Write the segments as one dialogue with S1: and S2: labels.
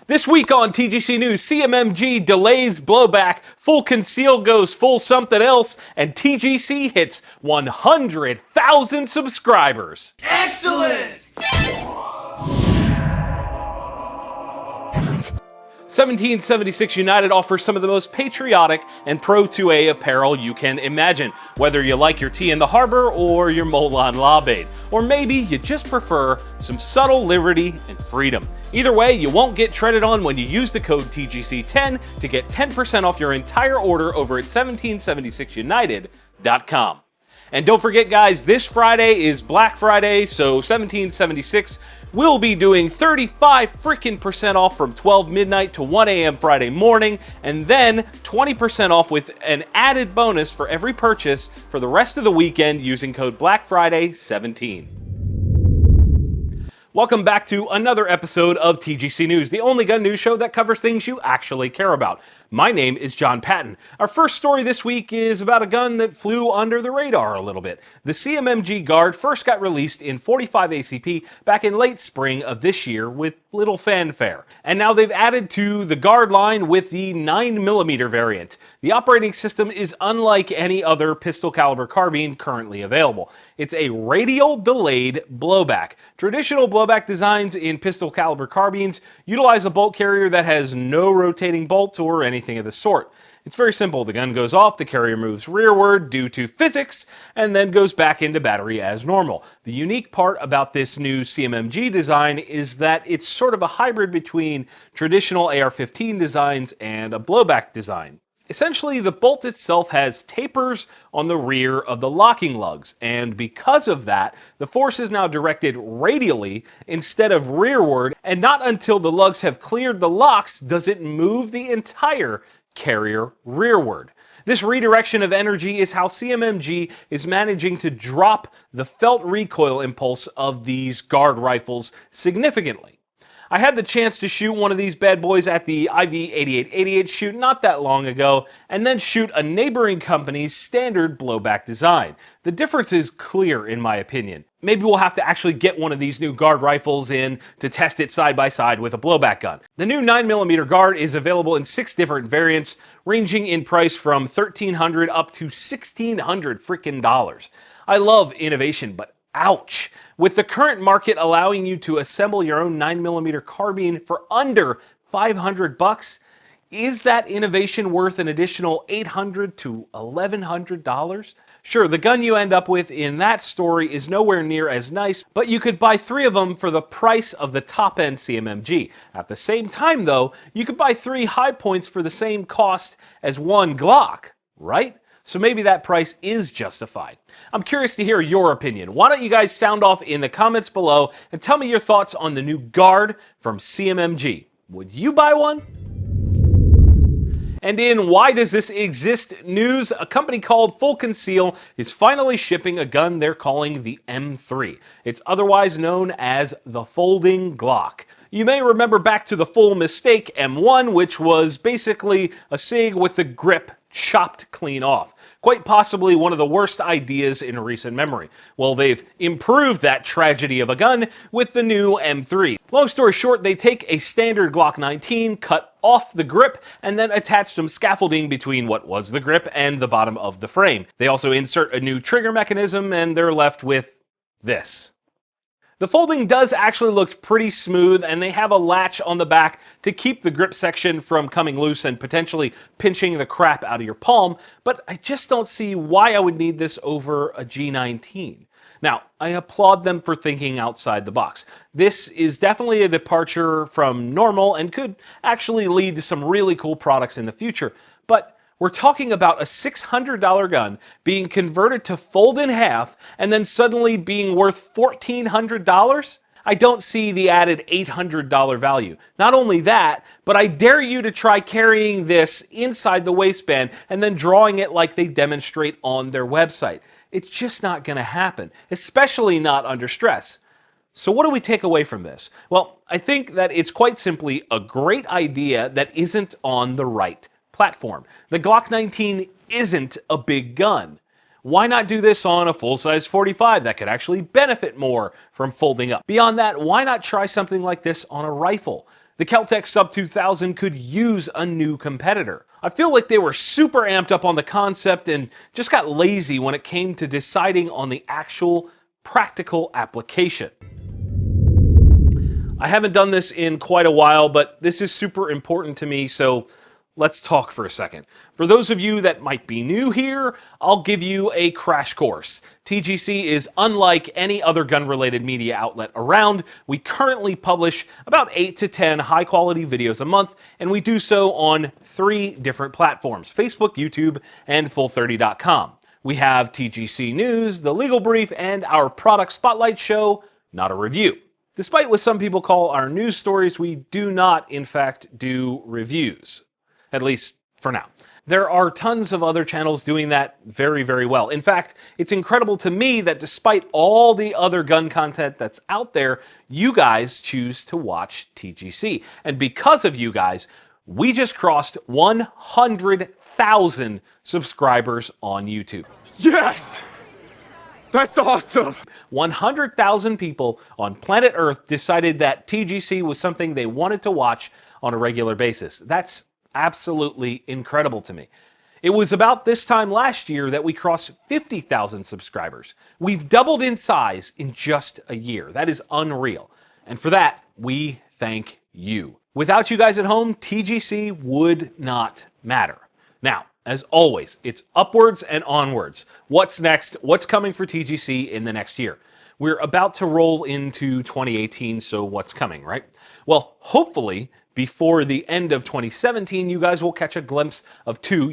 S1: This week on TGC News, CMMG delays blowback, full conceal goes full something else, and TGC hits 100,000 subscribers.
S2: Excellent!
S1: 1776 United offers some of the most patriotic and pro-2A apparel you can imagine, whether you like your tea in the harbor or your Molon Labaid, or maybe you just prefer some subtle liberty and freedom. Either way, you won't get treaded on when you use the code TGC10 to get 10% off your entire order over at 1776united.com. And don't forget, guys, this Friday is Black Friday, so 1776 will be doing 35% off from 12 midnight to 1 a.m. Friday morning, and then 20% off with an added bonus for every purchase for the rest of the weekend using code BlackFriday17. Welcome back to another episode of TGC News, the only gun news show that covers things you actually care about. My name is John Patton. Our first story this week is about a gun that flew under the radar a little bit. The CMMG Guard first got released in 45 ACP back in late spring of this year with little fanfare. And now they've added to the Guard line with the 9mm variant. The operating system is unlike any other pistol caliber carbine currently available. It's a radial delayed blowback. Traditional blowback designs in pistol caliber carbines utilize a bolt carrier that has no rotating bolts or anything of the sort. It's very simple. The gun goes off, the carrier moves rearward due to physics, and then goes back into battery as normal. The unique part about this new CMMG design is that it's sort of a hybrid between traditional AR-15 designs and a blowback design. Essentially, the bolt itself has tapers on the rear of the locking lugs, and because of that, the force is now directed radially instead of rearward, and not until the lugs have cleared the locks does it move the entire carrier rearward. This redirection of energy is how CMMG is managing to drop the felt recoil impulse of these Guard rifles significantly. I had the chance to shoot one of these bad boys at the IV8888 shoot not that long ago, and then shoot a neighboring company's standard blowback design. The difference is clear in my opinion. Maybe we'll have to actually get one of these new Guard rifles in to test it side by side with a blowback gun. The new 9mm Guard is available in 6 different variants, ranging in price from $1,300 up to $1,600 freaking dollars. I love innovation, but ouch. With the current market allowing you to assemble your own 9mm carbine for under $500, is that innovation worth an additional $800 to $1,100? Sure, the gun you end up with in that story is nowhere near as nice, but you could buy 3 of them for the price of the top-end CMMG. At the same time, though, you could buy 3 high points for the same cost as 1 Glock, right? So maybe that price is justified. I'm curious to hear your opinion. Why don't you guys sound off in the comments below and tell me your thoughts on the new Guard from CMMG. Would you buy one? And in Why Does This Exist news, a company called Full Conceal is finally shipping a gun they're calling the M3. It's otherwise known as the Folding Glock. You may remember back to the full mistake M1, which was basically a SIG with the grip chopped clean off. Quite possibly one of the worst ideas in recent memory. Well, they've improved that tragedy of a gun with the new M3. Long story short, they take a standard Glock 19, cut off the grip, and then attach some scaffolding between what was the grip and the bottom of the frame. They also insert a new trigger mechanism, and they're left with this. The folding does actually look pretty smooth, and they have a latch on the back to keep the grip section from coming loose and potentially pinching the crap out of your palm, but I just don't see why I would need this over a G19. Now, I applaud them for thinking outside the box. This is definitely a departure from normal and could actually lead to some really cool products in the future, but we're talking about a $600 gun being converted to fold in half and then suddenly being worth $1,400? I don't see the added $800 value. Not only that, but I dare you to try carrying this inside the waistband and then drawing it like they demonstrate on their website. It's just not going to happen, especially not under stress. So what do we take away from this? Well, I think that it's quite simply a great idea that isn't on the right platform. The Glock 19 isn't a big gun. Why not do this on a full-size 45 that could actually benefit more from folding up? Beyond that, why not try something like this on a rifle? The Kel-Tec Sub 2000 could use a new competitor. I feel like they were super amped up on the concept and just got lazy when it came to deciding on the actual practical application. I haven't done this in quite a while, but this is super important to me, so let's talk for a second. For those of you that might be new here, I'll give you a crash course. TGC is unlike any other gun-related media outlet around. We currently publish about 8 to 10 high-quality videos a month, and we do so on 3 different platforms: Facebook, YouTube, and Full30.com. We have TGC News, The Legal Brief, and our product spotlight show, Not a Review. Despite what some people call our news stories, we do not, in fact, do reviews. At least for now. There are tons of other channels doing that very, very well. In fact, it's incredible to me that despite all the other gun content that's out there, you guys choose to watch TGC. And because of you guys, we just crossed 100,000 subscribers on YouTube.
S2: Yes! That's awesome!
S1: 100,000 people on planet Earth decided that TGC was something they wanted to watch on a regular basis. That's absolutely incredible to me. It was about this time last year that we crossed 50,000 subscribers. We've doubled in size in just a year. That is unreal. And for that, we thank you. Without you guys at home, TGC would not matter. Now, as always, it's upwards and onwards. What's next? What's coming for TGC in the next year? We're about to roll into 2018, so what's coming, right? Well, hopefully, before the end of 2017, you guys will catch a glimpse of two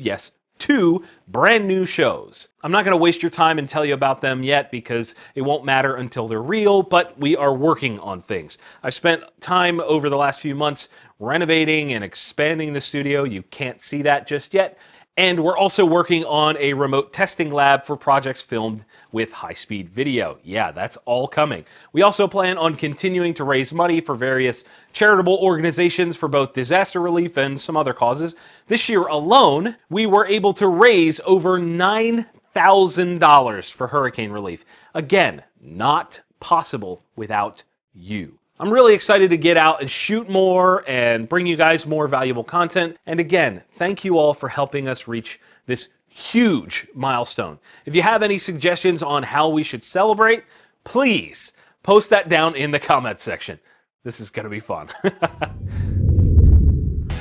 S1: brand new shows. I'm not going to waste your time and tell you about them yet because it won't matter until they're real, but we are working on things. I've spent time over the last few months renovating and expanding the studio. You can't see that just yet. And we're also working on a remote testing lab for projects filmed with high-speed video. Yeah, that's all coming. We also plan on continuing to raise money for various charitable organizations for both disaster relief and some other causes. This year alone, we were able to raise over $9,000 for hurricane relief. Again, not possible without you. I'm really excited to get out and shoot more and bring you guys more valuable content. And again, thank you all for helping us reach this huge milestone. If you have any suggestions on how we should celebrate, please post that down in the comments section. This is going to be fun.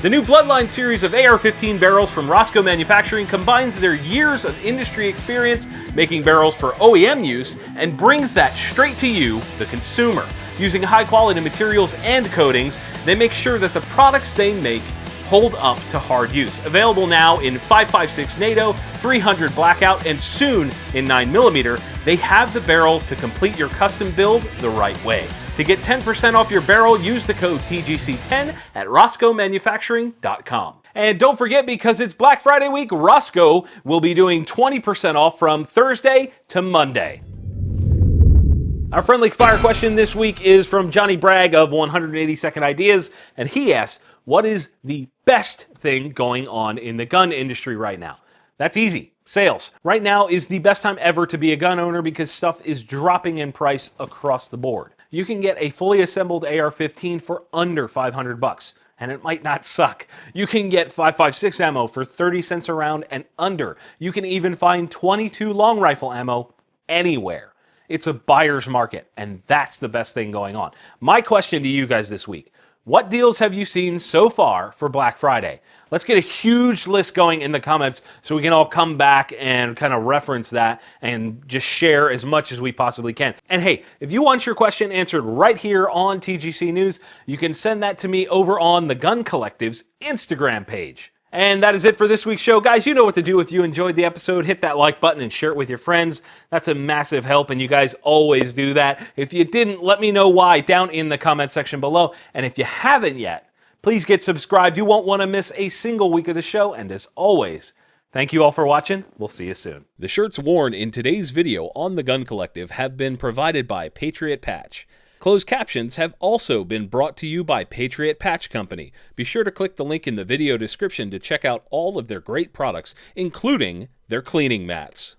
S1: The new Bloodline series of AR-15 barrels from Roscoe Manufacturing combines their years of industry experience making barrels for OEM use and brings that straight to you, the consumer. Using high-quality materials and coatings, they make sure that the products they make hold up to hard use. Available now in 5.56 NATO, 300 Blackout, and soon in 9mm, they have the barrel to complete your custom build the right way. To get 10% off your barrel, use the code TGC10 at RoscoeManufacturing.com. And don't forget, because it's Black Friday week, Roscoe will be doing 20% off from Thursday to Monday. Our friendly fire question this week is from Johnny Bragg of 182nd Ideas, and he asks, what is the best thing going on in the gun industry right now? That's easy. Sales. Right now is the best time ever to be a gun owner because stuff is dropping in price across the board. You can get a fully assembled AR-15 for under $500, and it might not suck. You can get 5.56 ammo for 30 cents a round and under. You can even find 22 long rifle ammo anywhere. It's a buyer's market, and that's the best thing going on. My question to you guys this week, what deals have you seen so far for Black Friday? Let's get a huge list going in the comments so we can all come back and kind of reference that and just share as much as we possibly can. And hey, if you want your question answered right here on TGC News, you can send that to me over on the Gun Collective's Instagram page. And that is it for this week's show. Guys, you know what to do if you enjoyed the episode. Hit that like button and share it with your friends. That's a massive help, and you guys always do that. If you didn't, let me know why down in the comment section below. And if you haven't yet, please get subscribed. You won't want to miss a single week of the show. And as always, thank you all for watching. We'll see you soon. The shirts worn in today's video on the Gun Collective have been provided by Patriot Patch. Closed captions have also been brought to you by Patriot Patch Company. Be sure to click the link in the video description to check out all of their great products, including their cleaning mats.